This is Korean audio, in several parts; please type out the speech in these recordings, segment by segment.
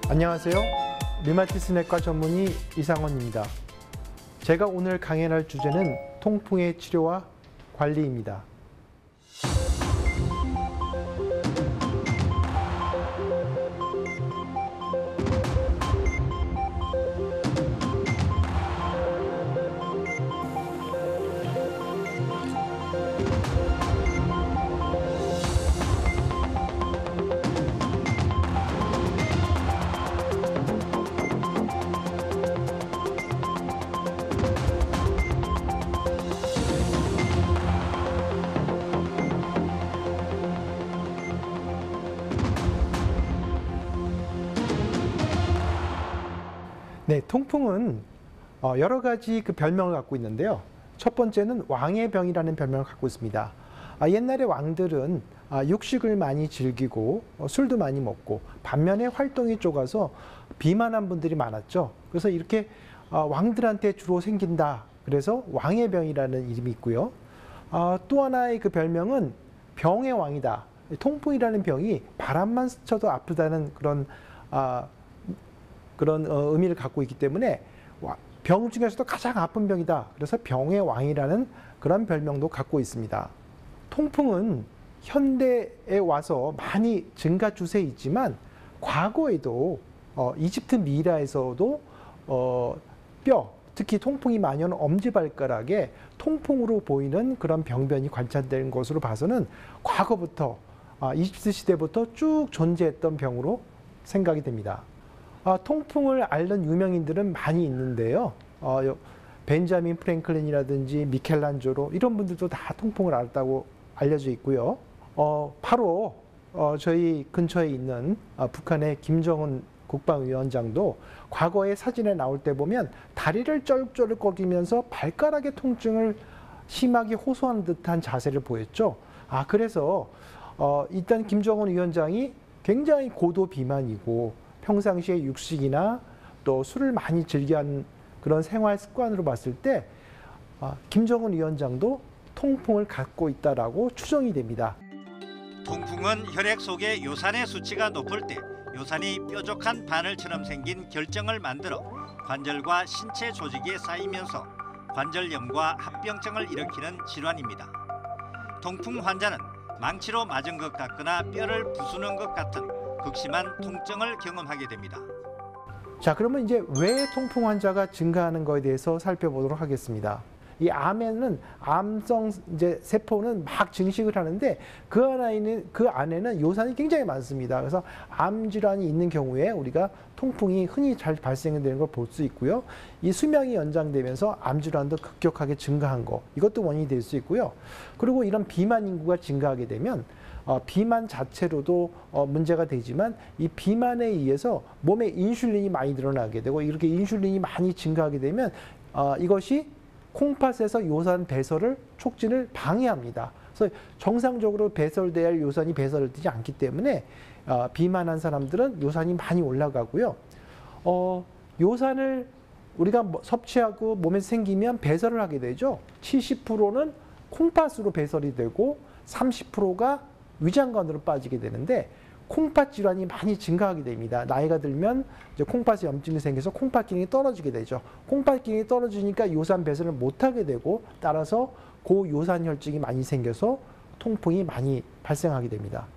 안녕하세요. 류마티스 내과 전문의 이상원입니다. 제가 오늘 강연할 주제는 통풍의 치료와 관리입니다. 네, 통풍은 여러 가지 별명을 갖고 있는데요. 첫 번째는 왕의 병이라는 별명을 갖고 있습니다. 옛날에 왕들은 육식을 많이 즐기고 술도 많이 먹고 반면에 활동이 좁아서 비만한 분들이 많았죠. 그래서 이렇게 왕들한테 주로 생긴다. 그래서 왕의 병이라는 이름이 있고요. 또 하나의 별명은 병의 왕이다. 통풍이라는 병이 바람만 스쳐도 아프다는 그런 의미를 갖고 있기 때문에 병 중에서도 가장 아픈 병이다. 그래서 병의 왕이라는 그런 별명도 갖고 있습니다. 통풍은 현대에 와서 많이 증가 추세에 있지만 과거에도 이집트 미이라에서도 특히 통풍이 많이 오는 엄지발가락에 통풍으로 보이는 그런 병변이 관찰된 것으로 봐서는 과거부터 이집트 시대부터 쭉 존재했던 병으로 생각이 됩니다. 통풍을 앓는 유명인들은 많이 있는데요. 벤자민 프랭클린이라든지 미켈란젤로 이런 분들도 다 통풍을 앓았다고 알려져 있고요. 바로 저희 근처에 있는 북한의 김정은 국방위원장도 과거의 사진에 나올 때 보면 다리를 쩔쩔거리면서 발가락의 통증을 심하게 호소하는 듯한 자세를 보였죠. 그래서 일단 김정은 위원장이 굉장히 고도 비만이고 평상시에 육식이나 또 술을 많이 즐겨하는 그런 생활 습관으로 봤을 때 김정은 위원장도 통풍을 갖고 있다라고 추정이 됩니다. 통풍은 혈액 속의 요산의 수치가 높을 때 요산이 뾰족한 바늘처럼 생긴 결정을 만들어 관절과 신체 조직에 쌓이면서 관절염과 합병증을 일으키는 질환입니다. 통풍 환자는 망치로 맞은 것 같거나 뼈를 부수는 것 같은 극심한 통증을 경험하게 됩니다. 자, 그러면 이제 왜 통풍 환자가 증가하는 것에 대해서 살펴보도록 하겠습니다. 이 암에는 암성 세포는 막 증식을 하는데 그 안에는 요산이 굉장히 많습니다. 그래서 암 질환이 있는 경우에 우리가 통풍이 흔히 잘 발생되는 걸 볼 수 있고요. 이 수명이 연장되면서 암 질환도 급격하게 증가한 거, 이것도 원인이 될 수 있고요. 그리고 이런 비만 인구가 증가하게 되면 비만 자체로도 문제가 되지만 이 비만에 의해서 몸에 인슐린이 많이 늘어나게 되고 이렇게 인슐린이 많이 증가하게 되면 이것이 콩팥에서 요산 배설을 촉진을 방해합니다. 그래서 정상적으로 배설돼야 할 요산이 배설되지 않기 때문에 비만한 사람들은 요산이 많이 올라가고요. 요산을 우리가 섭취하고 몸에 생기면 배설을 하게 되죠. 70%는 콩팥으로 배설이 되고 30%가 위장관으로 빠지게 되는데 콩팥 질환이 많이 증가하게 됩니다. 나이가 들면 이제 콩팥에 염증이 생겨서 콩팥 기능이 떨어지게 되죠. 콩팥 기능이 떨어지니까 요산 배설을 못하게 되고 따라서 고요산 혈증이 많이 생겨서 통풍이 많이 발생하게 됩니다.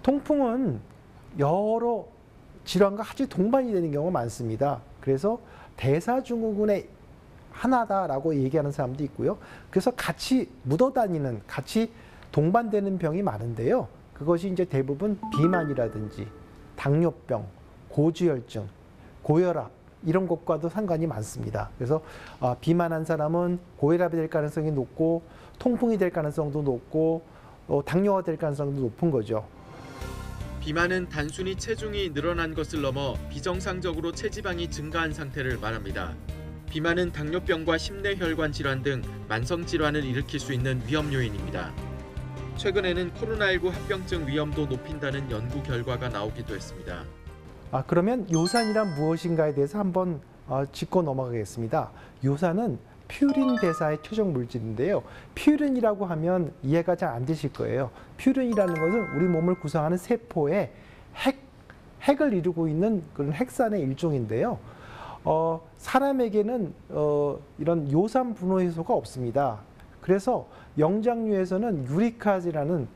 통풍은 여러 질환과 같이 동반이 되는 경우가 많습니다. 그래서 대사증후군의 하나다라고 얘기하는 사람도 있고요. 그래서 같이 묻어다니는, 같이 동반되는 병이 많은데요. 그것이 이제 대부분 비만이라든지 당뇨병, 고지혈증, 고혈압 이런 것과도 상관이 많습니다. 그래서 비만한 사람은 고혈압이 될 가능성이 높고 통풍이 될 가능성도 높고 당뇨가 될 가능성도 높은 거죠. 비만은 단순히 체중이 늘어난 것을 넘어 비정상적으로 체지방이 증가한 상태를 말합니다. 비만은 당뇨병과 심내혈관 질환 등 만성 질환을 일으킬 수 있는 위험 요인입니다. 최근에는 코로나19 합병증 위험도 높인다는 연구 결과가 나오기도 했습니다. 그러면 요산이란 무엇인가에 대해서 한번 짚고 넘어가겠습니다. 요산은 퓨린 대사의 최종 물질인데요. 퓨린이라고 하면 이해가 잘 안 되실 거예요. 퓨린이라는 것은 우리 몸을 구성하는 세포의 핵을 이루고 있는 그런 핵산의 일종인데요. 사람에게는 이런 요산 분호 해소가 없습니다. 그래서 영장류에서는 유리카즈라는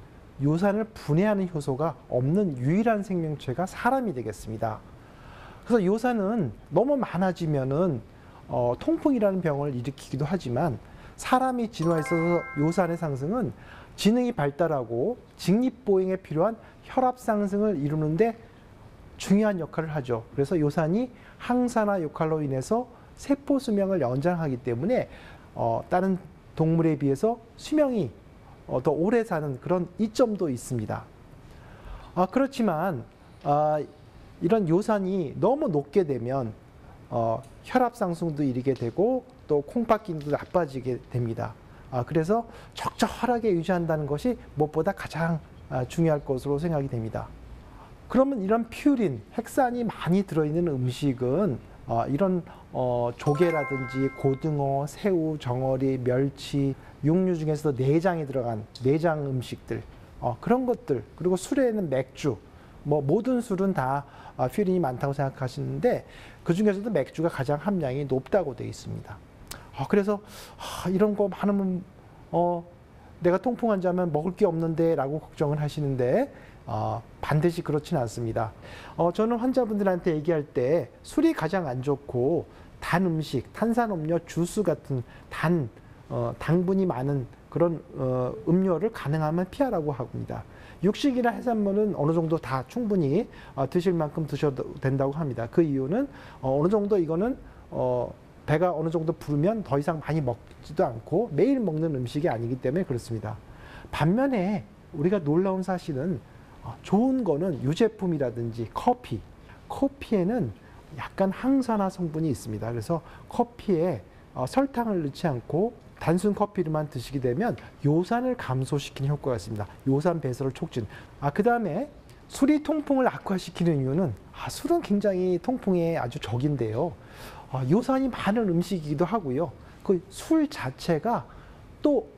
요산을 분해하는 효소가 없는 유일한 생명체가 사람이 되겠습니다. 그래서 요산은 너무 많아지면은 통풍이라는 병을 일으키기도 하지만 사람이 진화에 있어서 요산의 상승은 지능이 발달하고 직립보행에 필요한 혈압 상승을 이루는데 중요한 역할을 하죠. 그래서 요산이 항산화 역할로 인해서 세포 수명을 연장하기 때문에 다른 동물에 비해서 수명이 더 오래 사는 그런 이점도 있습니다. 그렇지만 이런 요산이 너무 높게 되면 혈압 상승도 일으게 되고 또 콩팥 기능도 나빠지게 됩니다. 그래서 적절하게 유지한다는 것이 무엇보다 가장 중요할 것으로 생각이 됩니다. 그러면 이런 퓨린, 핵산이 많이 들어있는 음식은 이런 조개라든지 고등어, 새우, 정어리, 멸치, 육류 중에서 내장이 들어간 내장 음식들, 그런 것들, 그리고 술에는 맥주, 모든 술은 다 퓨린이 많다고 생각하시는데 그 중에서도 맥주가 가장 함량이 높다고 되어 있습니다. 그래서 이런 거 많으면 내가 통풍 환자면 먹을 게 없는데 라고 걱정을 하시는데 반드시 그렇지는 않습니다. 저는 환자분들한테 얘기할 때 술이 가장 안 좋고 단 음식, 탄산음료, 주스 같은 당분이 많은 그런 음료를 가능하면 피하라고 합니다. 육식이나 해산물은 어느 정도 다 충분히 드실 만큼 드셔도 된다고 합니다. 그 이유는 어느 정도 이거는 배가 어느 정도 부르면 더 이상 많이 먹지도 않고 매일 먹는 음식이 아니기 때문에 그렇습니다. 반면에 우리가 놀라운 사실은 좋은 거는 유제품이라든지 커피에는 약간 항산화 성분이 있습니다. 그래서 커피에 설탕을 넣지 않고 단순 커피를만 드시게 되면 요산을 감소시키는 효과가 있습니다. 요산 배설을 촉진. 그 다음에 술이 통풍을 악화시키는 이유는 술은 굉장히 통풍에 아주 적인데요. 요산이 많은 음식이기도 하고요. 그 술 자체가 또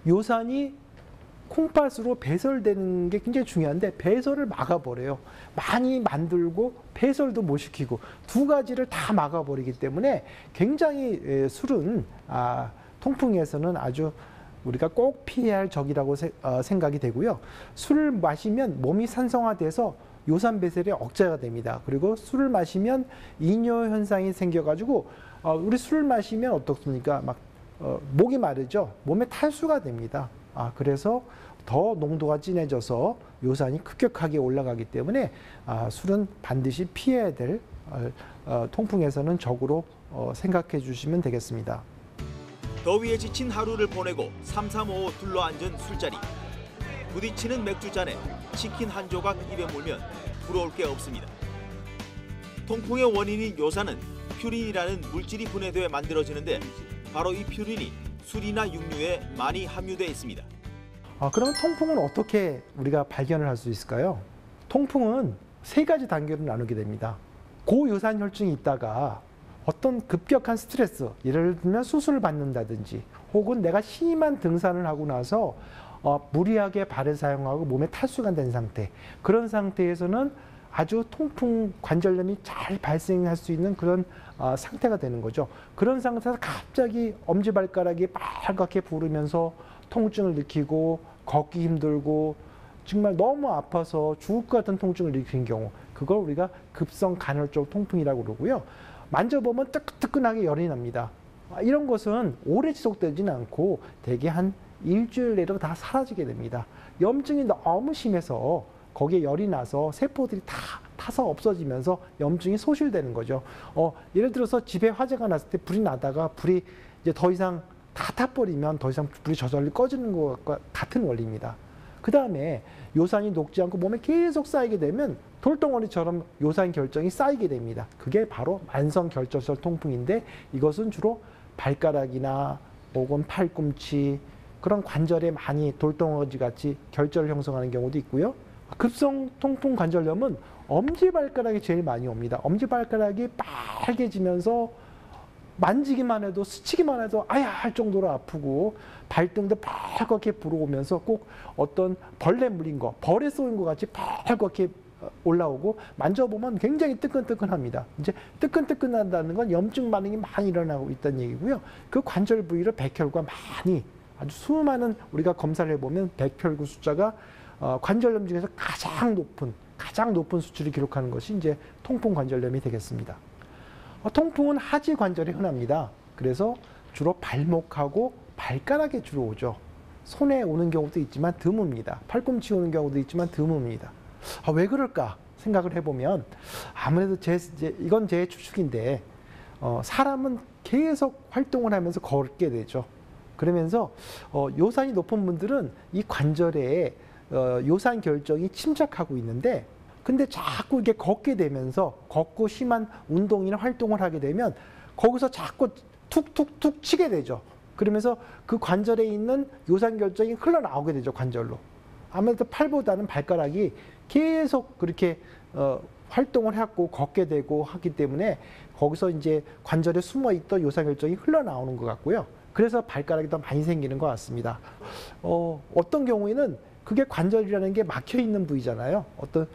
요산이 콩팥으로 배설되는 게 굉장히 중요한데 배설을 막아버려요. 많이 만들고 배설도 못 시키고 두 가지를 다 막아버리기 때문에 굉장히 술은 통풍에서는 아주 우리가 꼭 피해야 할 적이라고 생각이 되고요. 술을 마시면 몸이 산성화돼서 요산 배설이 억제가 됩니다. 그리고 술을 마시면 이뇨 현상이 생겨가지고 우리 술을 마시면 어떻습니까? 막 목이 마르죠. 몸에 탈수가 됩니다. 그래서 더 농도가 진해져서 요산이 급격하게 올라가기 때문에 술은 반드시 피해야 될 통풍에서는 적으로 생각해 주시면 되겠습니다. 더위에 지친 하루를 보내고 삼삼오오 둘러앉은 술자리. 부딪히는 맥주잔에 치킨 한 조각 입에 물면 부러울 게 없습니다. 통풍의 원인인 요산은 퓨린이라는 물질이 분해돼 만들어지는데 바로 이 퓨린이 술이나 육류에 많이 함유돼 있습니다. 그러면 통풍은 어떻게 우리가 발견을 할 수 있을까요? 통풍은 세 가지 단계로 나누게 됩니다. 고요산 혈증이 있다가 어떤 급격한 스트레스, 예를 들면 수술을 받는다든지 혹은 내가 심한 등산을 하고 나서 무리하게 발을 사용하고 몸에 탈수가 된 상태, 그런 상태에서는 아주 통풍 관절염이 잘 발생할 수 있는 그런 상태가 되는 거죠. 그런 상태에서 갑자기 엄지발가락이 빨갛게 부르면서 통증을 느끼고 걷기 힘들고 정말 너무 아파서 죽을 것 같은 통증을 일으키는 경우, 그걸 우리가 급성 간헐적 통풍이라고 그러고요. 만져보면 뜨끈뜨끈하게 열이 납니다. 이런 것은 오래 지속되지는 않고 대개 한 일주일 내로 다 사라지게 됩니다. 염증이 너무 심해서 거기에 열이 나서 세포들이 다 타서 없어지면서 염증이 소실되는 거죠. 예를 들어서 집에 화재가 났을 때 불이 나다가 불이 이제 더 이상 다 타버리면 더 이상 불이 저절로 꺼지는 것과 같은 원리입니다. 그 다음에 요산이 녹지 않고 몸에 계속 쌓이게 되면 돌덩어리처럼 요산 결정이 쌓이게 됩니다. 그게 바로 만성 결절성 통풍인데 이것은 주로 발가락이나 혹은 팔꿈치 그런 관절에 많이 돌덩어리 같이 결절을 형성하는 경우도 있고요. 급성 통풍 관절염은 엄지발가락이 제일 많이 옵니다. 엄지발가락이 빨개지면서 만지기만 해도 스치기만 해도 아야 할 정도로 아프고 발등도 빨갛게 불어오면서 꼭 어떤 벌레 물린 거, 벌에 쏘인 것 같이 빨갛게 올라오고 만져보면 굉장히 뜨끈뜨끈합니다. 이제 뜨끈뜨끈한다는 건 염증 반응이 많이 일어나고 있다는 얘기고요. 그 관절 부위를 백혈구가 많이 아주 수많은 우리가 검사를 해보면 백혈구 숫자가 관절염 중에서 가장 높은 수치를 기록하는 것이 이제 통풍 관절염이 되겠습니다. 통풍은 하지 관절에 흔합니다. 그래서 주로 발목하고 발가락에 주로 오죠. 손에 오는 경우도 있지만 드뭅니다. 팔꿈치에 오는 경우도 있지만 드뭅니다. 왜 그럴까 생각을 해보면 아무래도 이건 제 추측인데 사람은 계속 활동을 하면서 걷게 되죠. 그러면서 요산이 높은 분들은 이 관절에 요산 결정이 침착하고 있는데 근데 자꾸 이렇게 걷게 되면서 걷고 심한 운동이나 활동을 하게 되면 거기서 자꾸 툭툭툭 치게 되죠. 그러면서 그 관절에 있는 요산 결정이 흘러나오게 되죠, 관절로. 아무래도 팔보다는 발가락이 계속 그렇게 활동을 하고 걷게 되고 하기 때문에 거기서 이제 관절에 숨어 있던 요산 결정이 흘러나오는 것 같고요. 그래서 발가락이 더 많이 생기는 것 같습니다. 어떤 경우에는 그게 관절이라는 게 막혀 있는 부위잖아요. 어떤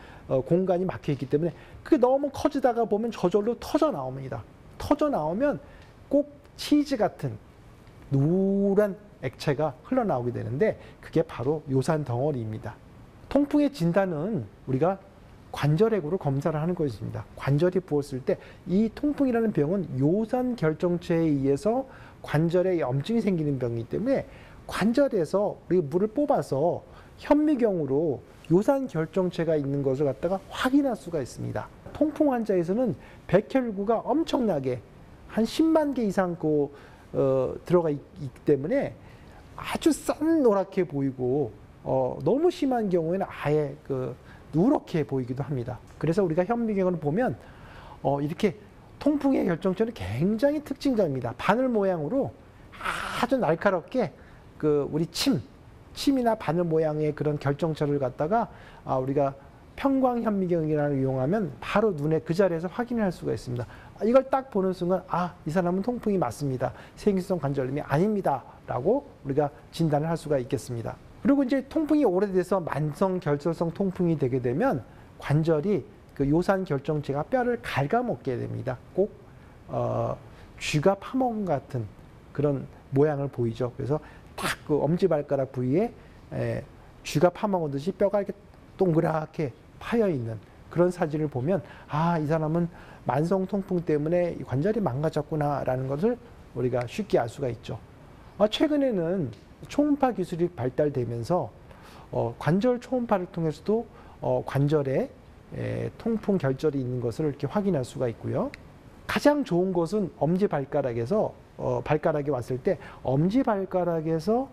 공간이 막혀 있기 때문에 그게 너무 커지다가 보면 저절로 터져 나옵니다. 터져 나오면 꼭 치즈 같은 누런 액체가 흘러나오게 되는데 그게 바로 요산 덩어리입니다. 통풍의 진단은 우리가 관절액으로 검사를 하는 것입니다. 관절이 부었을 때 이 통풍이라는 병은 요산 결정체에 의해서 관절에 염증이 생기는 병이기 때문에 관절에서 우리 물을 뽑아서 현미경으로 요산 결정체가 있는 것을 갖다가 확인할 수가 있습니다. 통풍 환자에서는 백혈구가 엄청나게 한 10만 개 이상 들어가 있기 때문에 아주 싼 노랗게 보이고 너무 심한 경우에는 아예 누렇게 보이기도 합니다. 그래서 우리가 현미경을 보면 이렇게 통풍의 결정체는 굉장히 특징적입니다. 바늘 모양으로 아주 날카롭게 우리 침이나 바늘 모양의 그런 결정체를 갖다가 우리가 평광 현미경이라는 걸 이용하면 바로 눈에 그 자리에서 확인할 수가 있습니다. 이걸 딱 보는 순간 이 사람은 통풍이 맞습니다. 세균성 관절염이 아닙니다. 라고 우리가 진단을 할 수가 있겠습니다. 그리고 이제 통풍이 오래돼서 만성 결절성 통풍이 되게 되면 관절이 그 요산 결정체가 뼈를 갉아먹게 됩니다. 꼭 쥐가 파먹은 같은 그런 모양을 보이죠. 그래서 딱 그 엄지발가락 부위에 쥐가 파먹듯이 뼈가 이렇게 동그랗게 파여 있는 그런 사진을 보면 이 사람은 만성 통풍 때문에 관절이 망가졌구나라는 것을 우리가 쉽게 알 수가 있죠. 최근에는 초음파 기술이 발달되면서 관절 초음파를 통해서도 관절에 통풍 결절이 있는 것을 이렇게 확인할 수가 있고요. 가장 좋은 것은 엄지발가락에서 발가락이 왔을 때 엄지발가락에서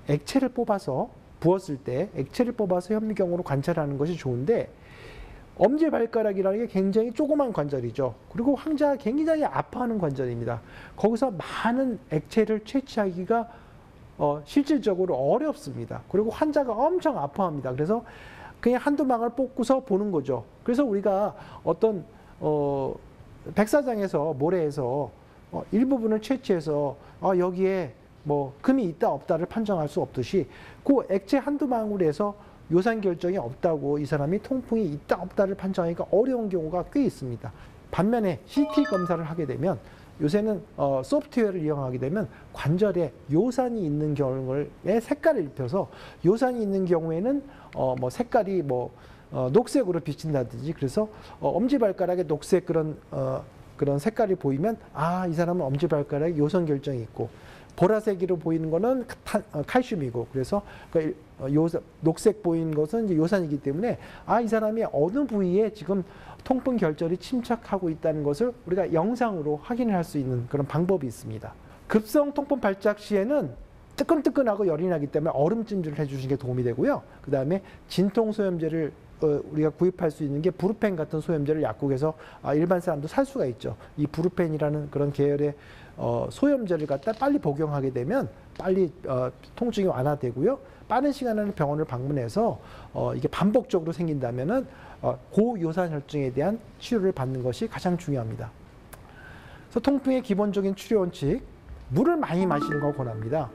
액체를 뽑아서 부었을 때 액체를 뽑아서 현미경으로 관찰하는 것이 좋은데 엄지발가락이라는 게 굉장히 조그만 관절이죠. 그리고 환자가 굉장히 아파하는 관절입니다. 거기서 많은 액체를 채취하기가 실질적으로 어렵습니다. 그리고 환자가 엄청 아파합니다. 그래서 그냥 한두 방울 뽑고서 보는 거죠. 그래서 우리가 어떤 백사장에서 모래에서 일부분을 채취해서 여기에 뭐 금이 있다 없다를 판정할 수 없듯이 그 액체 한두 방울에서 요산 결정이 없다고 이 사람이 통풍이 있다 없다를 판정하기가 어려운 경우가 꽤 있습니다. 반면에 CT 검사를 하게 되면 요새는 소프트웨어를 이용하게 되면 관절에 요산이 있는 경우에 색깔을 입혀서 요산이 있는 경우에는 뭐 색깔이 녹색으로 비친다든지 그래서 엄지발가락에 녹색 그런 색깔이 보이면 이 사람은 엄지발가락에 요산 결정이 있고 보라색으로 보이는 거는 칼슘이고 그래서 녹색 보이는 것은 이제 요산이기 때문에 이 사람이 어느 부위에 지금 통풍 결절이 침착하고 있다는 것을 우리가 영상으로 확인을 할 수 있는 그런 방법이 있습니다. 급성 통풍 발작 시에는 뜨끈뜨끈하고 열이 나기 때문에 얼음찜질을 해주시는 게 도움이 되고요. 그 다음에 진통 소염제를 우리가 구입할 수 있는 게 부르펜 같은 소염제를 약국에서 일반 사람도 살 수가 있죠. 이 부르펜이라는 그런 계열의 소염제를 갖다 빨리 복용하게 되면 빨리 통증이 완화되고요. 빠른 시간 안에 병원을 방문해서 이게 반복적으로 생긴다면은 고요산 혈증에 대한 치료를 받는 것이 가장 중요합니다. 그래서 통풍의 기본적인 치료 원칙, 물을 많이 마시는 걸 권합니다.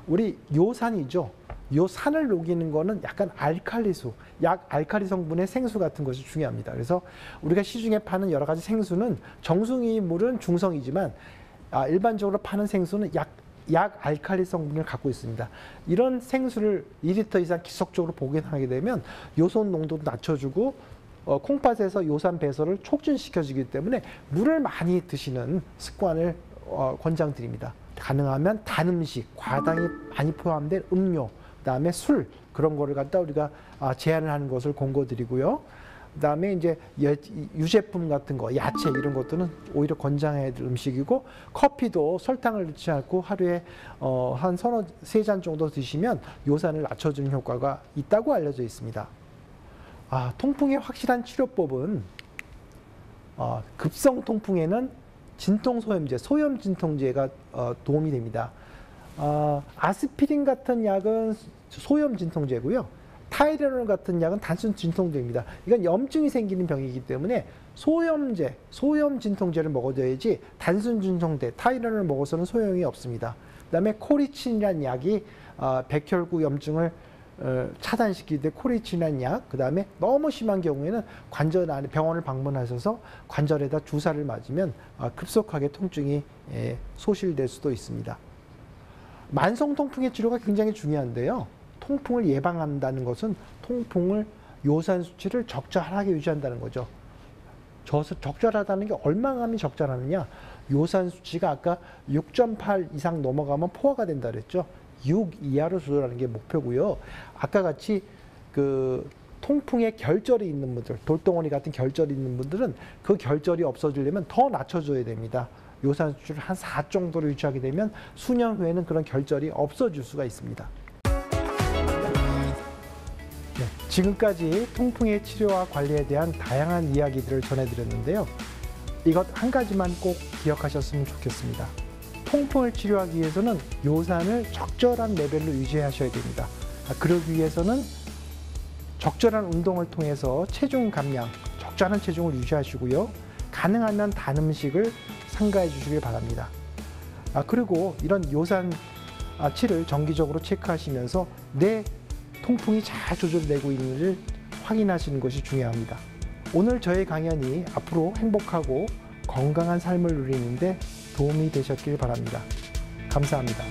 우리 요산이죠. 요 산을 녹이는 거는 약간 알칼리수, 약 알칼리 성분의 생수 같은 것이 중요합니다. 그래서 우리가 시중에 파는 여러 가지 생수는 정수기 물은 중성이지만 일반적으로 파는 생수는 약 알칼리 성분을 갖고 있습니다. 이런 생수를 2리터 이상 지속적으로 복용하게 되면 요산 농도도 낮춰주고 콩팥에서 요산 배설을 촉진시켜주기 때문에 물을 많이 드시는 습관을 권장드립니다. 가능하면 단 음식, 과당이 많이 포함된 음료, 그다음에 술 그런 거를 갖다 우리가 제한을 하는 것을 권고드리고요. 그다음에 이제 유제품 같은 거, 야채 이런 것들은 오히려 권장해야 될 음식이고, 커피도 설탕을 넣지 않고 하루에 한 세 잔 정도 드시면 요산을 낮춰주는 효과가 있다고 알려져 있습니다. 통풍의 확실한 치료법은 급성 통풍에는 진통소염제, 소염진통제가 도움이 됩니다. 아스피린 같은 약은 소염진통제고요. 타이레놀 같은 약은 단순 진통제입니다. 이건 염증이 생기는 병이기 때문에 소염제, 소염진통제를 먹어줘야지 단순 진통제, 타이레놀을 먹어서는 소용이 없습니다. 그다음에 코리친이라는 약이 백혈구 염증을 차단시킬 때 코리친이라는 약, 그다음에 너무 심한 경우에는 관절 안에 병원을 방문하셔서 관절에다 주사를 맞으면 급속하게 통증이 소실될 수도 있습니다. 만성 통풍의 치료가 굉장히 중요한데요. 통풍을 예방한다는 것은 통풍을 요산 수치를 적절하게 유지한다는 거죠. 적절하다는 게 얼마나 적절하느냐? 요산 수치가 아까 6.8 이상 넘어가면 포화가 된다 그랬죠. 6 이하로 조절하는 게 목표고요. 아까 같이 통풍에 결절이 있는 분들, 돌덩어리 같은 결절이 있는 분들은 그 결절이 없어지려면 더 낮춰줘야 됩니다. 요산 수치를 한 4 정도로 유지하게 되면 수년 후에는 그런 결절이 없어질 수가 있습니다. 네, 지금까지 통풍의 치료와 관리에 대한 다양한 이야기들을 전해드렸는데요. 이것 한 가지만 꼭 기억하셨으면 좋겠습니다. 통풍을 치료하기 위해서는 요산을 적절한 레벨로 유지하셔야 됩니다. 그러기 위해서는 적절한 운동을 통해서 체중 감량, 적절한 체중을 유지하시고요. 가능하면 단 음식을 삼가해 주시길 바랍니다. 그리고 이런 요산치를 정기적으로 체크하시면서 내 통풍이 잘 조절되고 있는지를 확인하시는 것이 중요합니다. 오늘 저의 강연이 앞으로 행복하고 건강한 삶을 누리는데 도움이 되셨길 바랍니다. 감사합니다.